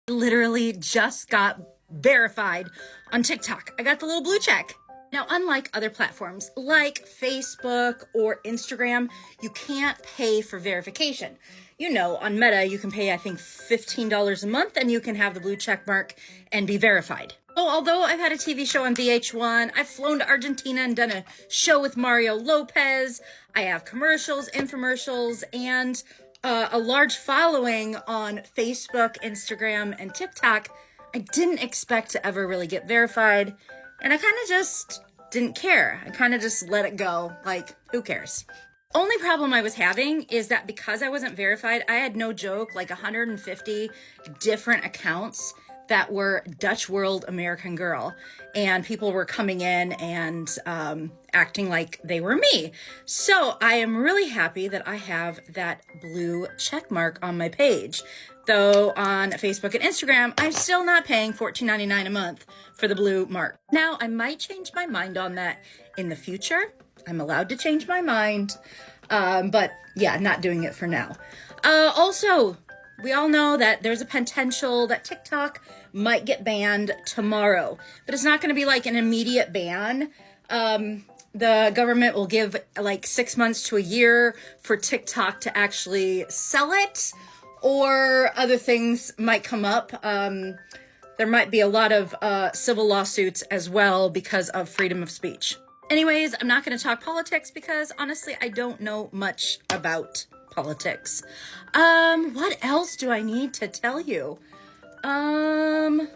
Literally just got verified on TikTok. I got the little blue check. Now, unlike other platforms like Facebook or Instagram, you can't pay for verification. You know, on Meta, you can pay, I think, $15 a month and you can have the blue check mark and be verified. So although I've had a TV show on VH1, I've flown to Argentina and done a show with Mario Lopez, I have commercials, infomercials, and a large following on Facebook, Instagram, and TikTok, I didn't expect to ever really get verified. And I kind of just didn't care. I kind of just let it go. Like, who cares? Only problem I was having is that because I wasn't verified, I had, no joke, like 150 different accounts that were Dutch World American Girl, and people were coming in and acting like they were me. So I am really happy that I have that blue check mark on my page. Though on Facebook and Instagram, I'm still not paying $14.99 a month for the blue mark. Now, I might change my mind on that in the future. I'm allowed to change my mind, but yeah, not doing it for now. Also, we all know that there's a potential that TikTok might get banned tomorrow, but it's not going to be like an immediate ban. The government will give like 6 months to a year for TikTok to actually sell it, or other things might come up. There might be a lot of civil lawsuits as well because of freedom of speech. Anyways, I'm not going to talk politics because honestly, I don't know much about politics. What else do I need to tell you? Gosh,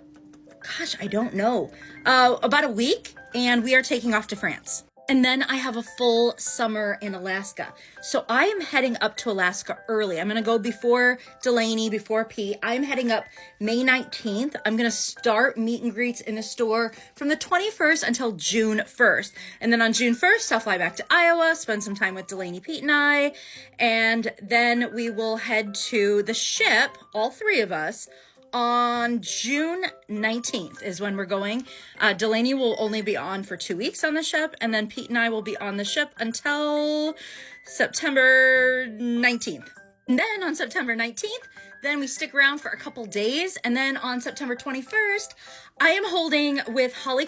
I don't know. About a week, and we are taking off to France. And then I have a full summer in Alaska. So I am heading up to Alaska early. I'm going to go before Delaney, before Pete. I'm heading up May 19th. I'm going to start meet and greets in the store from the 21st until June 1st. And then on June 1st, I'll fly back to Iowa, spend some time with Delaney, Pete, and I. And then we will head to the ship, all three of us, on June 19th is when we're going. Delaney will only be on for 2 weeks on the ship, and then Pete and I will be on the ship until September 19th. And then on September 19th, then we stick around for a couple days, and then on September 21st, I am holding with Holly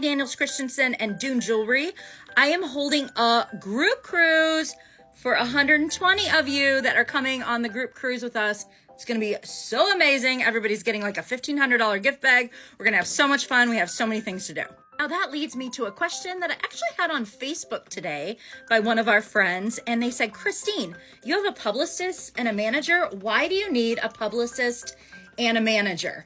Daniels Christensen and Dune Jewelry, I am holding a group cruise for 120 of you that are coming on the group cruise with us. It's going to be so amazing. Everybody's getting like a $1,500 gift bag. We're going to have so much fun. We have so many things to do. Now that leads me to a question that I actually had on Facebook today by one of our friends. And they said, Christine, you have a publicist and a manager. Why do you need a publicist and a manager?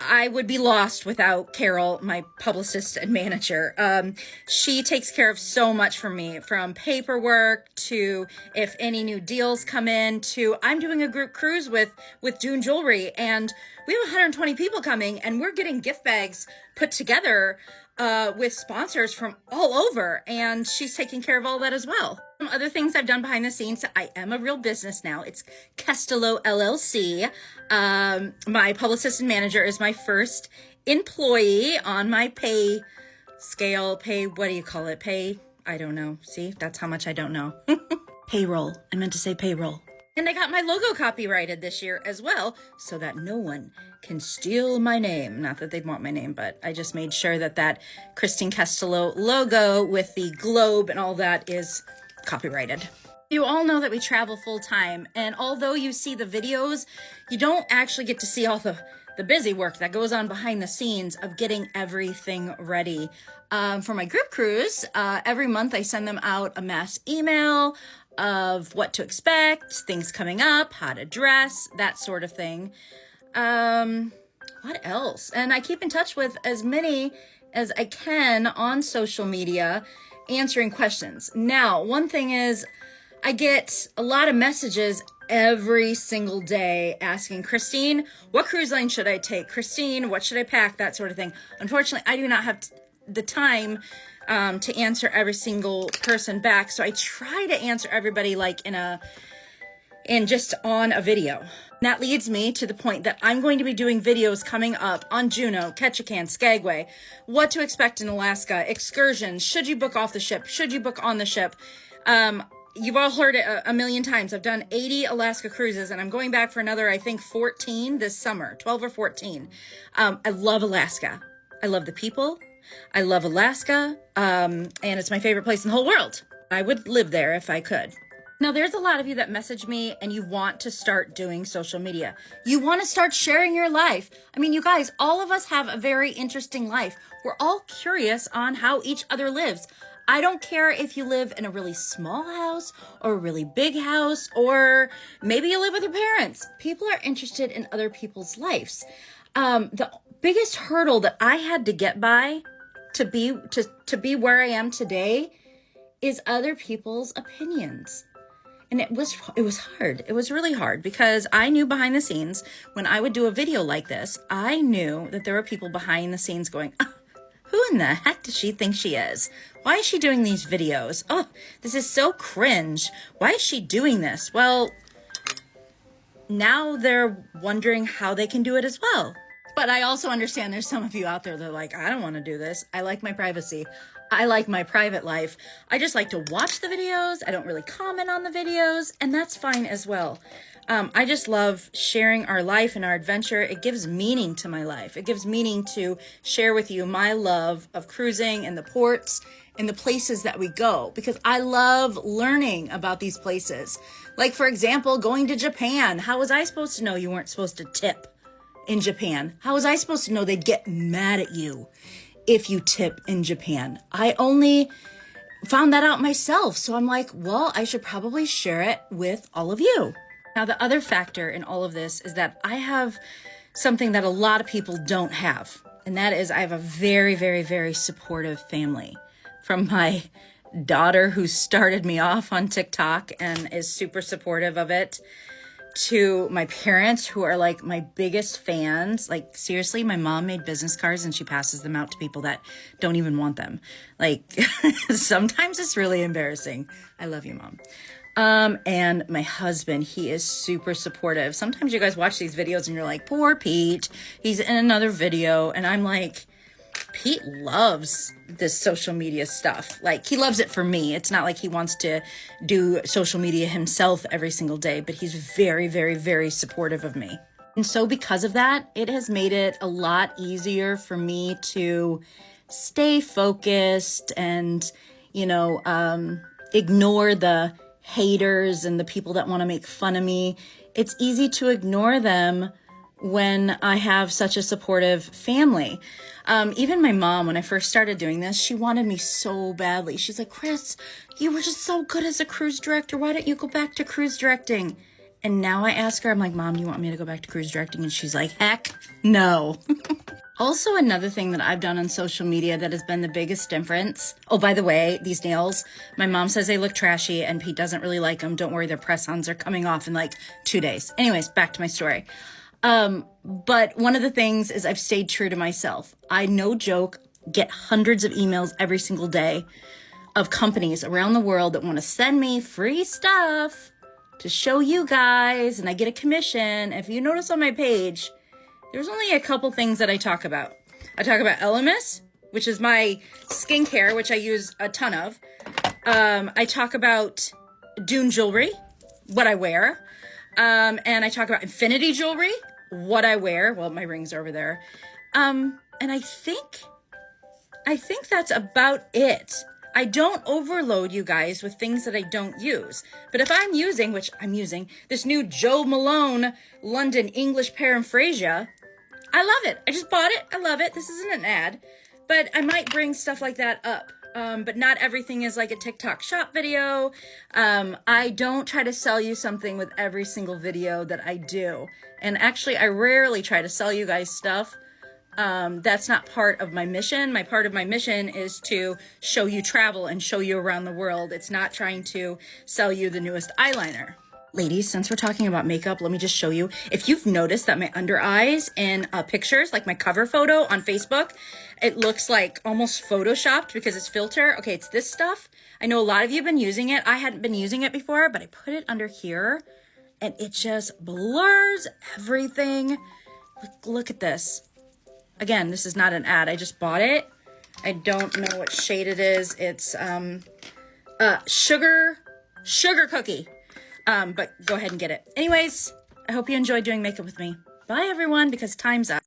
I would be lost without Carol, my publicist and manager. She takes care of so much for me, from paperwork to if any new deals come in to I'm doing a group cruise with Dune Jewelry, and we have 120 people coming, and we're getting gift bags put together with sponsors from all over, and she's taking care of all that as well. Some other things I've done behind the scenes, I am a real business now. It's Castello LLC. My publicist and manager is my first employee on my pay scale. What do you call it? I don't know. See, that's how much I don't know. Payroll. I meant to say payroll. And I got my logo copyrighted this year as well, so that no one can steal my name. Not that they'd want my name, but I just made sure that Christine Castello logo with the globe and all that is copyrighted. You all know that we travel full time, and although you see the videos, you don't actually get to see all the busy work that goes on behind the scenes of getting everything ready. For my group cruise, every month I send them out a mass email of what to expect, things coming up, how to dress, that sort of thing. What else? And I keep in touch with as many as I can on social media, answering questions. Now, one thing is, I get a lot of messages every single day asking, Christine, what cruise line should I take? Christine, what should I pack? That sort of thing. Unfortunately, I do not have the time to answer every single person back. So I try to answer everybody like just on a video. And that leads me to the point that I'm going to be doing videos coming up on Juneau, Ketchikan, Skagway, what to expect in Alaska, excursions, should you book off the ship, should you book on the ship. you've all heard it a million times. I've done 80 Alaska cruises, and I'm going back for another, I think, 14 this summer, 12 or 14. I love Alaska. I love the people. I love Alaska, and it's my favorite place in the whole world. I would live there if I could. Now, there's a lot of you that message me and you want to start doing social media. You want to start sharing your life. I mean, you guys, all of us have a very interesting life. We're all curious on how each other lives. I don't care if you live in a really small house or a really big house, or maybe you live with your parents. People are interested in other people's lives. The biggest hurdle that I had to get by to be where I am today is other people's opinions. And it was hard. It was really hard because I knew behind the scenes when I would do a video like this, I knew that there were people behind the scenes going, who in the heck does she think she is? Why is she doing these videos? Oh, this is so cringe. Why is she doing this? Well, now they're wondering how they can do it as well. But I also understand there's some of you out there that are like, I don't want to do this. I like my privacy. I like my private life. I just like to watch the videos. I don't really comment on the videos, and that's fine as well. I just love sharing our life and our adventure. It gives meaning to my life. It gives meaning to share with you my love of cruising and the ports and the places that we go, because I love learning about these places. Like, for example, going to Japan. How was I supposed to know you weren't supposed to tip in Japan? How was I supposed to know they'd get mad at you if you tip in Japan? I only found that out myself. So I'm like, well, I should probably share it with all of you. Now, the other factor in all of this is that I have something that a lot of people don't have. And that is I have a very, very, very supportive family. From my daughter, who started me off on TikTok and is super supportive of it, to my parents, who are like my biggest fans. Like, seriously, my mom made business cards and she passes them out to people that don't even want them. Like, sometimes it's really embarrassing. I love you, Mom. And my husband, he is super supportive. Sometimes you guys watch these videos and you're like, poor Pete, he's in another video. And I'm like, Pete loves this social media stuff. Like, he loves it for me. It's not like he wants to do social media himself every single day, but he's very, very, very supportive of me. And so because of that, it has made it a lot easier for me to stay focused and, ignore the haters and the people that want to make fun of me. It's easy to ignore them when I have such a supportive family. Even my mom, when I first started doing this, she wanted me so badly. She's like, Chris, you were just so good as a cruise director. Why don't you go back to cruise directing? And now I ask her, I'm like, Mom, do you want me to go back to cruise directing? And she's like, heck no. Also, another thing that I've done on social media that has been the biggest difference. Oh, by the way, these nails, my mom says they look trashy and Pete doesn't really like them. Don't worry, their press-ons are coming off in like 2 days. Anyways, back to my story. But one of the things is I've stayed true to myself. I, no joke, get hundreds of emails every single day of companies around the world that want to send me free stuff to show you guys, and I get a commission. If you notice on my page, there's only a couple things that I talk about. I talk about Elemis, which is my skincare, which I use a ton of. I talk about Dune jewelry, what I wear. And I talk about Infinity jewelry, what I wear. Well, my rings are over there. And I think that's about it. I don't overload you guys with things that I don't use. But if I'm using, which I'm using, this new Jo Malone London English Paraphrasia, I love it. I just bought it. I love it. This isn't an ad, but I might bring stuff like that up. But not everything is like a TikTok shop video. I don't try to sell you something with every single video that I do. And actually, I rarely try to sell you guys stuff. That's not part of my mission. My part of my mission is to show you travel and show you around the world. It's not trying to sell you the newest eyeliner. Ladies, since we're talking about makeup, let me just show you. If you've noticed that my under eyes in pictures, like my cover photo on Facebook, it looks like almost photoshopped because it's filter. Okay, it's this stuff. I know a lot of you have been using it. I hadn't been using it before, but I put it under here and it just blurs everything. Look at this. Again, this is not an ad. I just bought it. I don't know what shade it is. It's Sugar sugar cookie. But go ahead and get it. Anyways, I hope you enjoyed doing makeup with me. Bye, everyone, because time's up.